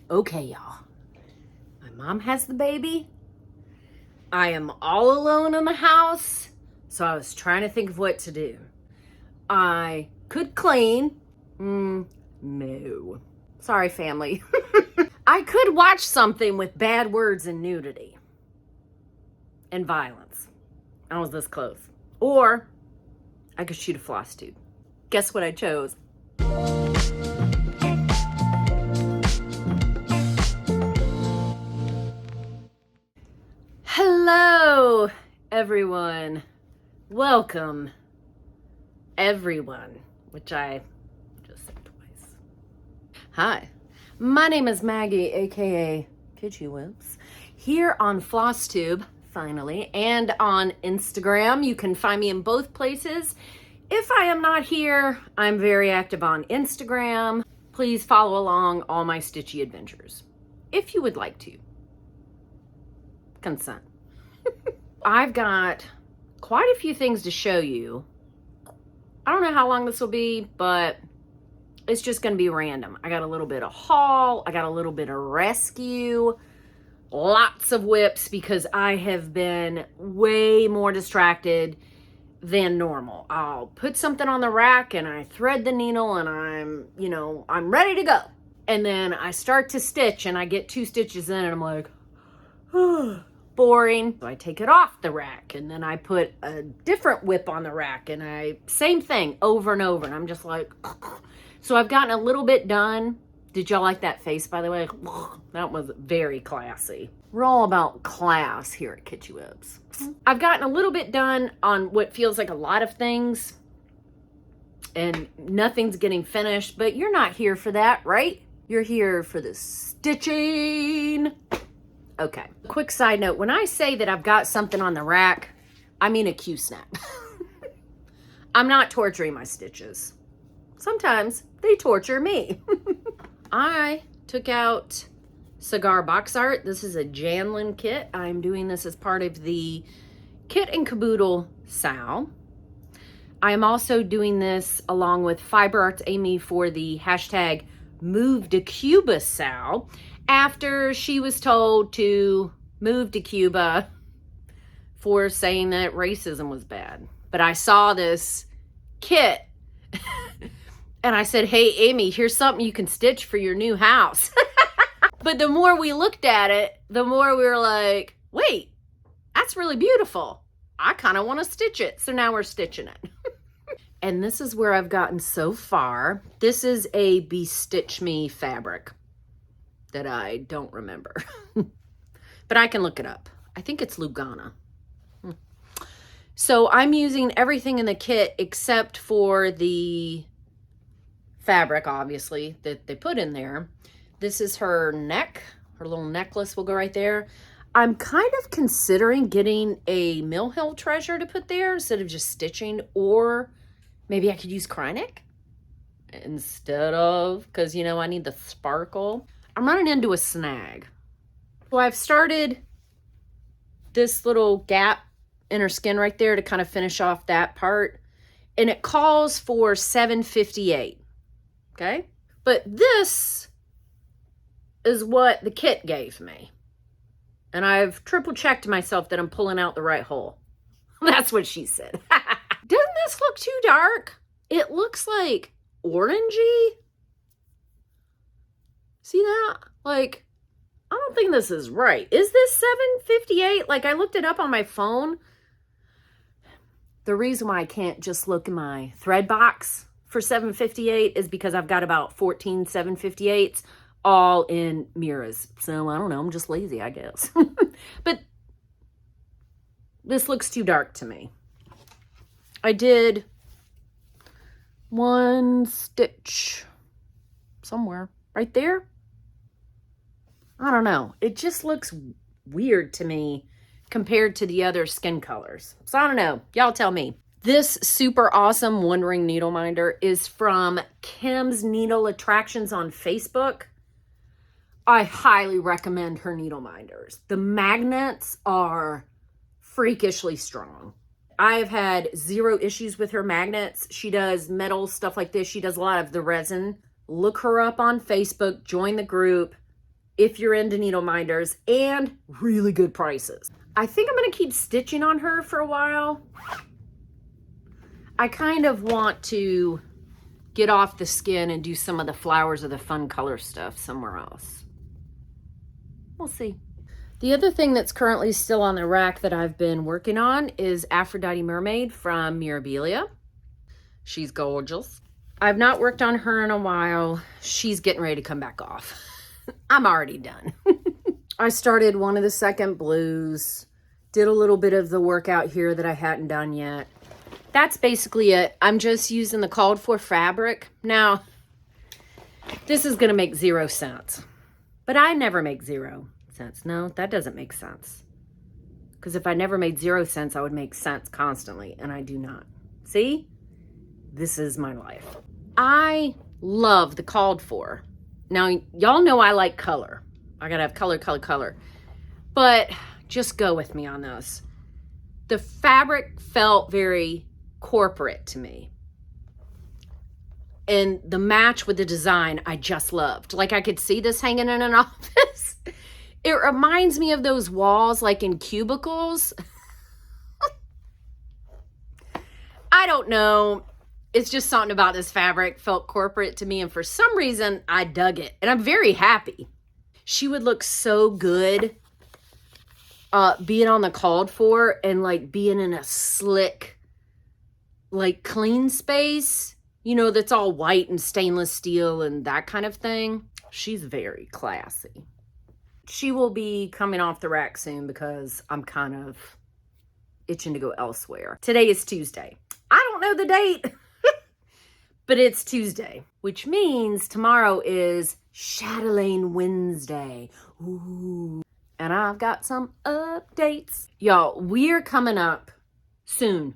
Okay, y'all. My mom has the baby. I am all alone in the house, so I was trying to think of what to do. I could clean. No. Sorry, family. I could watch something with bad words and nudity and violence. I was this close. Or I could shoot a Flosstube. Guess what I chose? Hello, everyone. Welcome, everyone, which I just said twice. Hi, my name is Maggie, aka Witchy Whips, here on Flosstube, finally, and on Instagram. You can find me in both places. If I am not here, I'm very active on Instagram. Please follow along all my stitchy adventures, if you would like to. Consent. I've got quite a few things to show you. I don't know how long this will be, but it's just going to be random. I got a little bit of haul. I got a little bit of rescue. Lots of whips because I have been way more distracted than normal. I'll put something on the rack and I thread the needle and I'm ready to go. And then I start to stitch and I get 2 stitches in and I'm like, boring. So I take it off the rack and then I put a different whip on the rack and same thing over and over. And I'm just like, so I've gotten a little bit done. Did y'all like that face, by the way? That was very classy. We're all about class here at Witchy Whips. I've gotten a little bit done on what feels like a lot of things and nothing's getting finished, but you're not here for that, right? You're here for the stitching. Okay, quick side note. When I say that I've got something on the rack, I mean a Q-snap. I'm not torturing my stitches. Sometimes they torture me. I took out cigar box art. This is a Janlin kit. I'm doing this as part of the Kit and Caboodle SAL. I am also doing this along with Fiber Arts Amy for the hashtag Move to Cuba SAL after she was told to move to Cuba for saying that racism was bad. But I saw this kit and I said, hey, Amy, here's something you can stitch for your new house. But the more we looked at it, the more we were like, wait, that's really beautiful. I kind of want to stitch it. So now we're stitching it. And this is where I've gotten so far. This is a Bestitch Me fabric that I don't remember. But I can look it up. I think it's Lugana. So I'm using everything in the kit except for the fabric, obviously, that they put in there. This is her neck. Her little necklace will go right there. I'm kind of considering getting a Mill Hill treasure to put there instead of just stitching, or maybe I could use Krynic instead of, because, I need the sparkle. I'm running into a snag. So I've started this little gap in her skin right there to kind of finish off that part. And it calls for 758. Okay? But this is what the kit gave me. And I've triple checked myself that I'm pulling out the right hole. That's what she said. Doesn't this look too dark? It looks like orangey. See that? Like, I don't think this is right. Is this 758? Like, I looked it up on my phone. The reason why I can't just look in my thread box for 758 is because I've got about 14 758s all in Mira's. So, I don't know. I'm just lazy, I guess. But this looks too dark to me. I did one stitch somewhere right there. I don't know. It just looks weird to me compared to the other skin colors. So I don't know. Y'all tell me. This super awesome One Ring needle minder is from Kim's Needle Attractions on Facebook. I highly recommend her needle minders. The magnets are freakishly strong. I've had 0 issues with her magnets. She does metal stuff like this. She does a lot of the resin. Look her up on Facebook. Join the group. if you're into needle minders, and really good prices. I think I'm going to keep stitching on her for a while. I kind of want to get off the skin and do some of the flowers or the fun color stuff somewhere else. We'll see. The other thing that's currently still on the rack that I've been working on is Aphrodite Mermaid from Mirabilia. She's gorgeous. I've not worked on her in a while. She's getting ready to come back off. I'm already done. I started one of the second blues, did a little bit of the work out here that I hadn't done yet. That's basically it. I'm just using the called for fabric. Now, this is going to make 0 cents, but I never make 0 cents. No, that doesn't make sense. Because if I never made 0 cents, I would make cents constantly, and I do not. See? This is my life. I love the called for. Now, y'all know I like color. I gotta have color, color, color. But just go with me on this. The fabric felt very corporate to me. And the match with the design, I just loved. Like, I could see this hanging in an office. It reminds me of those walls, like in cubicles. I don't know. It's just something about this fabric felt corporate to me, and for some reason, I dug it. And I'm very happy. She would look so good being on the called for and, like, being in a slick, like, clean space, you know, that's all white and stainless steel and that kind of thing. She's very classy. She will be coming off the rack soon because I'm kind of itching to go elsewhere. Today is Tuesday. I don't know the date. But it's Tuesday, which means tomorrow is Chatelaine Wednesday. Ooh. And I've got some updates. Y'all, we're coming up soon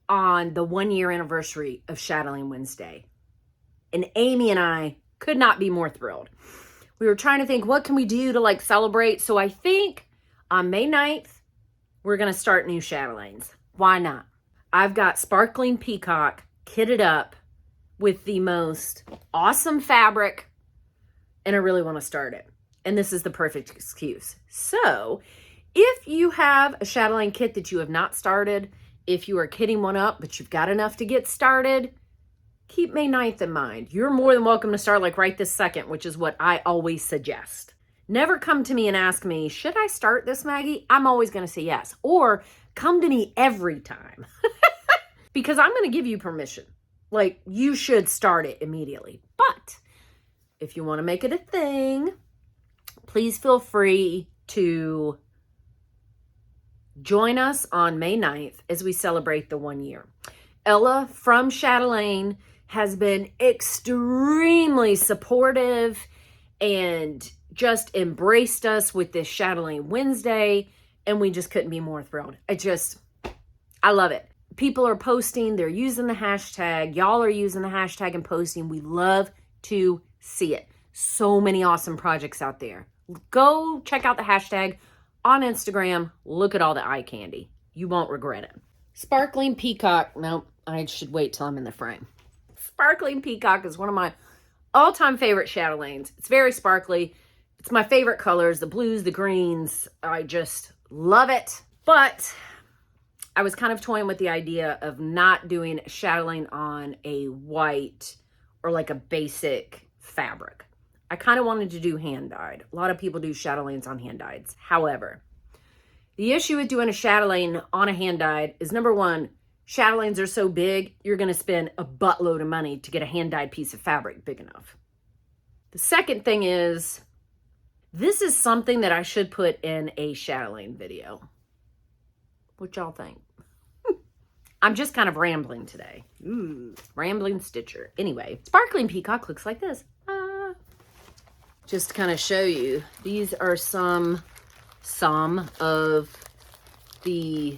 on the 1-year anniversary of Chatelaine Wednesday. And Amy and I could not be more thrilled. We were trying to think, what can we do to, like, celebrate? So I think on May 9th, we're going to start new Chatelaines. Why not? I've got Sparkling Peacock kitted up with the most awesome fabric, and I really want to start it. And this is the perfect excuse. So if you have a Chatelaine kit that you have not started, if you are kitting one up, but you've got enough to get started, keep May 9th in mind. You're more than welcome to start, like, right this second, which is what I always suggest. Never come to me and ask me, should I start this, Maggie? I'm always going to say yes. Or come to me every time. Because I'm going to give you permission. Like, you should start it immediately. But if you want to make it a thing, please feel free to join us on May 9th as we celebrate the 1 year. Ella from Chatelaine has been extremely supportive and just embraced us with this Chatelaine Wednesday, and we just couldn't be more thrilled. I love it. People are posting, they're using the hashtag, y'all are using the hashtag and posting. We love to see it. So many awesome projects out there. Go check out the hashtag on Instagram. Look at all the eye candy. You won't regret it. Sparkling Peacock. Nope, I should wait till I'm in the frame. Sparkling Peacock is one of my all-time favorite Chatelaines. It's very sparkly. It's my favorite colors, the blues, the greens. I just love it. But I was kind of toying with the idea of not doing Chatelaine on a white or like a basic fabric. I kind of wanted to do hand-dyed. A lot of people do Chatelaines on hand-dyeds. However, the issue with doing a Chatelaine on a hand-dyed is, number one, Chatelaines are so big, you're going to spend a buttload of money to get a hand-dyed piece of fabric big enough. The second thing is, this is something that I should put in a Chatelaine video. What y'all think? I'm just kind of rambling today. Rambling Stitcher. Anyway, Sparkling Peacock looks like this. Just to kind of show you, these are some of the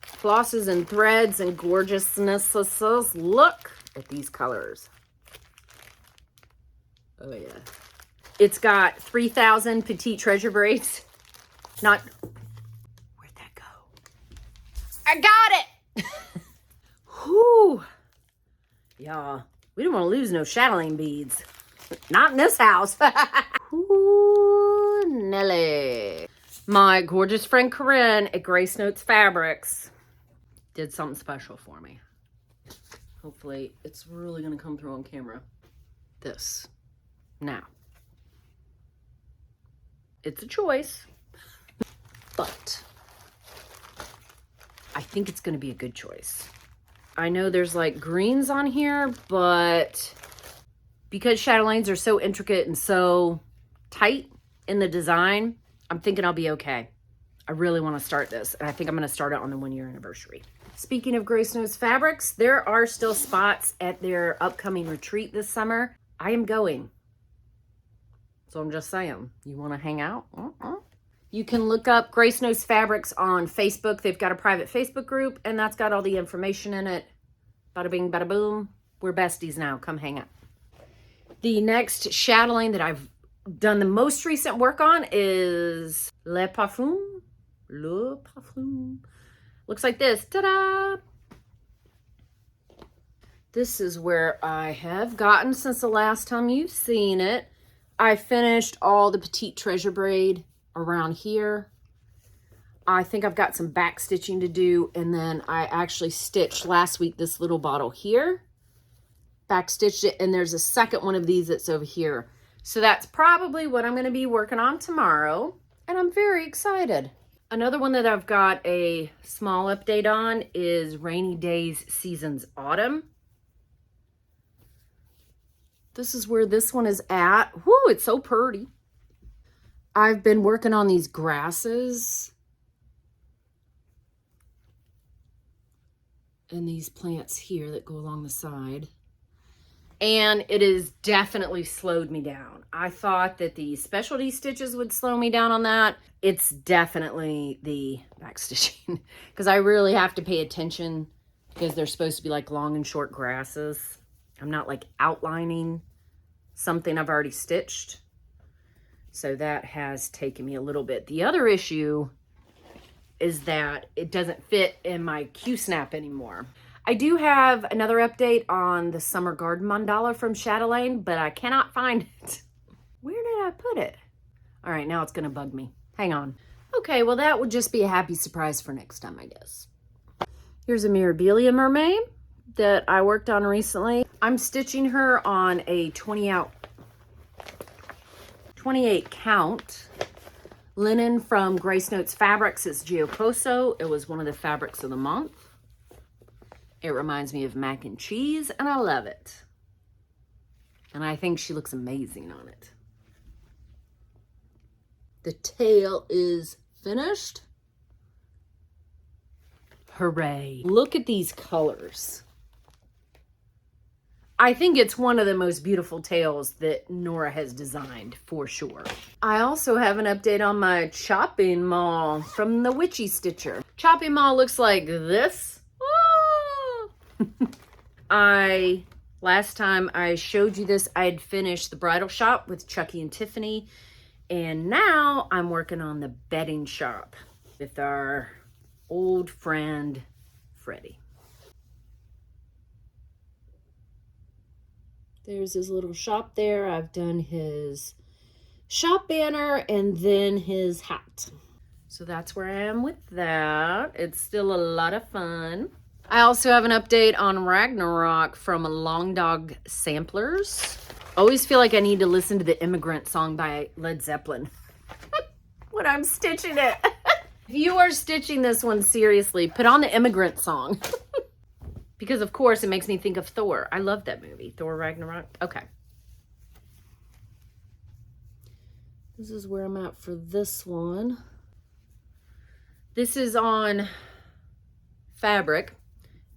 flosses and threads and gorgeousnesses. Look at these colors. Oh yeah. It's got 3,000 petite treasure braids. Where'd that go? I got it! Whew. Y'all, we don't want to lose no Chatelaine beads. Not in this house. Whew. Ooh, Nelly. My gorgeous friend Corinne at Grace Notes Fabrics did something special for me. Hopefully it's really going to come through on camera. This. Now. It's a choice, but I think it's going to be a good choice. I know there's like greens on here, but because chatelaines are so intricate and so tight in the design, I'm thinking I'll be okay. I really want to start this, and I think I'm going to start it on the 1-year anniversary. Speaking of Grace Notes Fabrics, there are still spots at their upcoming retreat this summer. I am going. So I'm just saying, you want to hang out? You can look up Grace Notes Fabrics on Facebook. They've got a private Facebook group, and that's got all the information in it. Bada bing, bada boom. We're besties now. Come hang out. The next chatelaine that I've done the most recent work on is Le Parfum. Le Parfum. Looks like this. Ta-da! This is where I have gotten since the last time you've seen it. I finished all the Petite Treasure braid around here. I think I've got some back stitching to do, and then I actually stitched last week this little bottle here. Back stitched it, and there's a second one of these that's over here. So that's probably what I'm going to be working on tomorrow, and I'm very excited. Another one that I've got a small update on is Rainy Days Seasons Autumn. This is where this one is at. Whoo, it's so pretty. I've been working on these grasses and these plants here that go along the side. And it has definitely slowed me down. I thought that the specialty stitches would slow me down on that. It's definitely the back stitching because I really have to pay attention because they're supposed to be like long and short grasses. I'm not like outlining something I've already stitched. So that has taken me a little bit. The other issue is that it doesn't fit in my Q-snap anymore. I do have another update on the Summer Garden Mandala from Chatelaine, but I cannot find it. Where did I put it? All right, now it's gonna bug me. Hang on. Okay, well that would just be a happy surprise for next time, I guess. Here's a Mirabilia mermaid that I worked on recently. I'm stitching her on a 28 count linen from Grace Notes Fabrics. It's Giocoso. It was one of the fabrics of the month. It reminds me of mac and cheese, and I love it. And I think she looks amazing on it. The tail is finished. Hooray. Look at these colors. I think it's one of the most beautiful tails that Nora has designed, for sure. I also have an update on my chopping maul from the Witchy Stitcher. Chopping maul looks like this. Last time I showed you this, I had finished the bridal shop with Chucky and Tiffany, and now I'm working on the bedding shop with our old friend, Freddie. There's his little shop there. I've done his shop banner and then his hat. So that's where I am with that. It's still a lot of fun. I also have an update on Ragnarok from Long Dog Samplers. Always feel like I need to listen to the Immigrant song by Led Zeppelin when I'm stitching it. If you are stitching this one seriously, put on the Immigrant song. Because, of course, it makes me think of Thor. I love that movie. Thor Ragnarok. Okay. This is where I'm at for this one. This is on fabric,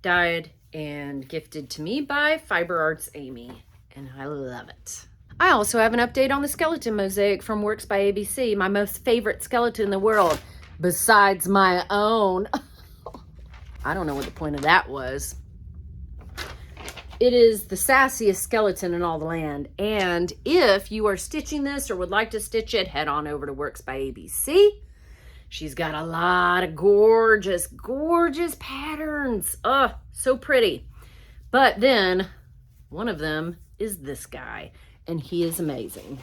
dyed and gifted to me by Fiber Arts Amy. And I love it. I also have an update on the skeleton mosaic from Works by ABC. My most favorite skeleton in the world, besides my own. I don't know what the point of that was. It is the sassiest skeleton in all the land. And if you are stitching this or would like to stitch it, head on over to Works by ABC. She's got a lot of gorgeous, gorgeous patterns. Oh, so pretty. But then one of them is this guy, and he is amazing.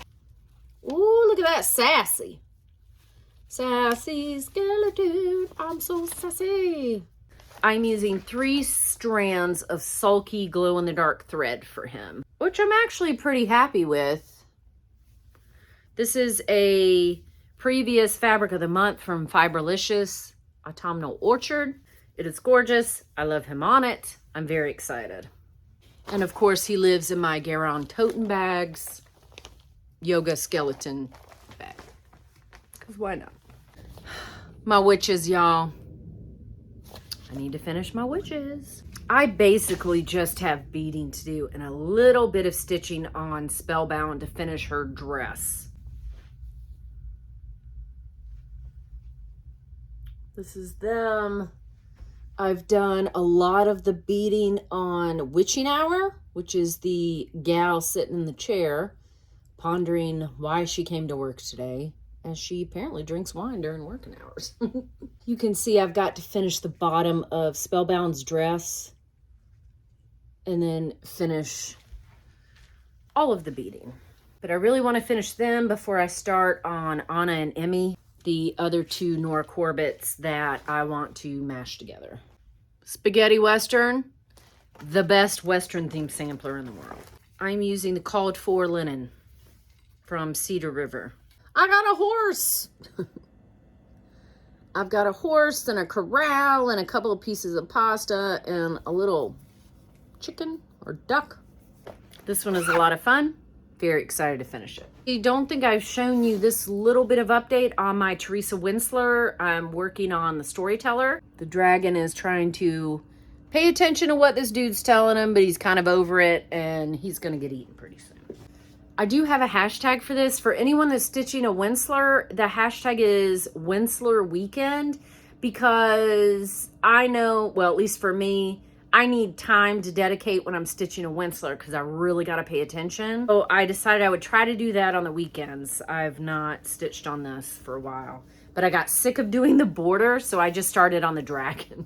Ooh, look at at that sassy. Sassy skeleton, I'm so sassy. I'm using 3 strands of sulky glow-in-the-dark thread for him, which I'm actually pretty happy with. This is a previous fabric of the month from Fiberlicious, Autumnal Orchard. It is gorgeous. I love him on it. I'm very excited. And of course, he lives in my Garon Toten Bags yoga skeleton bag. Because why not? My witches, y'all. I need to finish my witches. I basically just have beading to do and a little bit of stitching on Spellbound to finish her dress. This is them. I've done a lot of the beading on Witching Hour, which is the gal sitting in the chair, pondering why she came to work today, as she apparently drinks wine during working hours. You can see I've got to finish the bottom of Spellbound's dress and then finish all of the beading. But I really want to finish them before I start on Anna and Emmy, the other 2 Nora Corbetts that I want to mash together. Spaghetti Western, the best Western themed sampler in the world. I'm using the called for linen from Cedar River. I got a horse. I've got a horse and a corral and a couple of pieces of pasta and a little chicken or duck. This one is a lot of fun. Very excited to finish it. I don't think I've shown you this little bit of update on my Teresa Winsler. I'm working on the Storyteller. The dragon is trying to pay attention to what this dude's telling him, but he's kind of over it and he's going to get eaten pretty soon. I do have a hashtag for this. For anyone that's stitching a Winsler, the hashtag is Winsler Weekend, because I know, well, at least for me, I need time to dedicate when I'm stitching a Winsler because I really got to pay attention. So I decided I would try to do that on the weekends. I've not stitched on this for a while, but I got sick of doing the border, so I just started on the dragon.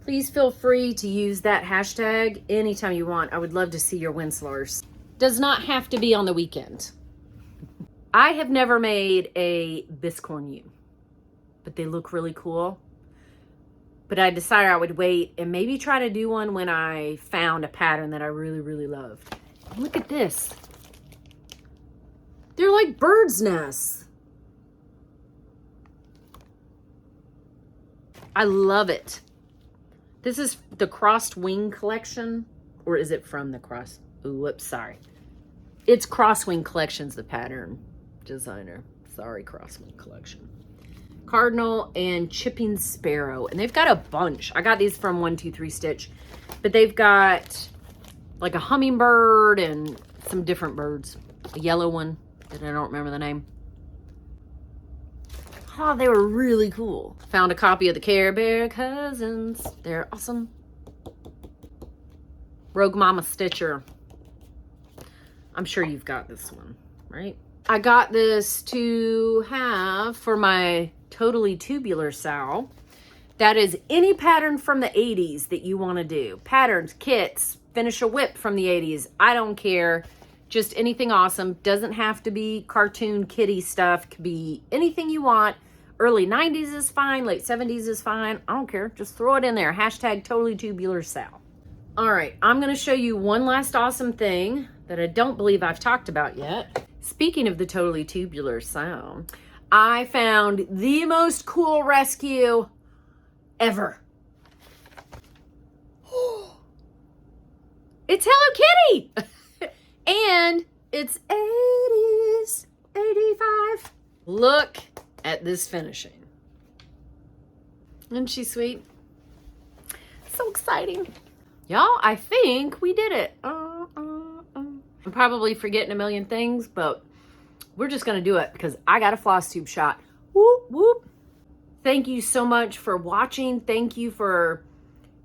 Please feel free to use that hashtag anytime you want. I would love to see your Winslers. Does not have to be on the weekend. I have never made a biscorn U, but they look really cool. But I decided I would wait and maybe try to do one when I found a pattern that I really, really loved. Look at this. They're like birds' nests. I love it. This is the Crossed Wing collection, or is it from the Cross? Ooh, whoops, sorry. It's Crosswing Collections, the pattern designer. Sorry, Crosswing Collection. Cardinal and Chipping Sparrow, and they've got a bunch. I got these from 123 Stitch, but they've got like a hummingbird and some different birds. A yellow one that I don't remember the name. Oh, they were really cool. Found a copy of the Care Bear Cousins. They're awesome. Rogue Mama Stitcher. I'm sure you've got this one, right? I got this to have for my Totally Tubular Sow. That is any pattern from the 80s that you want to do. Patterns, kits, finish a whip from the 80s. I don't care. Just anything awesome. Doesn't have to be cartoon kitty stuff. Could be anything you want. Early 90s is fine. Late 70s is fine. I don't care. Just throw it in there. Hashtag Totally Tubular Sow. All right. I'm going to show you one last awesome thing that I don't believe I've talked about yet. Speaking of the Totally Tubular Sow, I found the most cool rescue ever. It's Hello Kitty! And it's 80s, 85. Look at this finishing. Isn't she sweet? So exciting. Y'all, I think we did it. I'm probably forgetting a million things, but we're just going to do it because I got a Flosstube shot. Whoop, whoop. Thank you so much for watching. Thank you for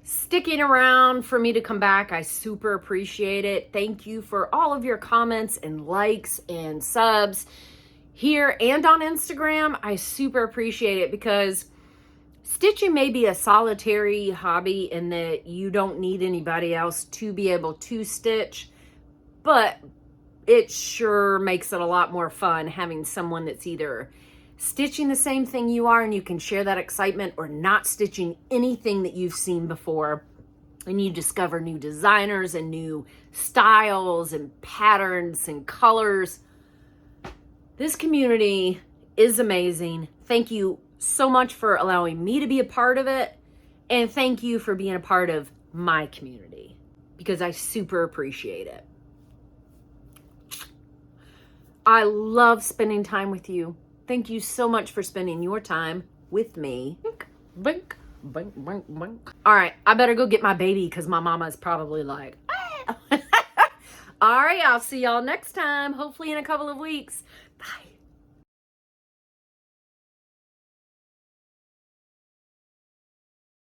sticking around for me to come back. I super appreciate it. Thank you for all of your comments and likes and subs here and on Instagram. I super appreciate it because stitching may be a solitary hobby in that you don't need anybody else to be able to stitch. but it sure makes it a lot more fun having someone that's either stitching the same thing you are and you can share that excitement, or not stitching anything that you've seen before, and you discover new designers and new styles and patterns and colors. This community is amazing. Thank you so much for allowing me to be a part of it, and thank you for being a part of my community, because I super appreciate it. I love spending time with you. Thank you so much for spending your time with me. Bink, bink, bink, bink. All right, I better go get my baby because my mama's probably like, ah. All right, I'll see y'all next time, hopefully in a couple of weeks. Bye.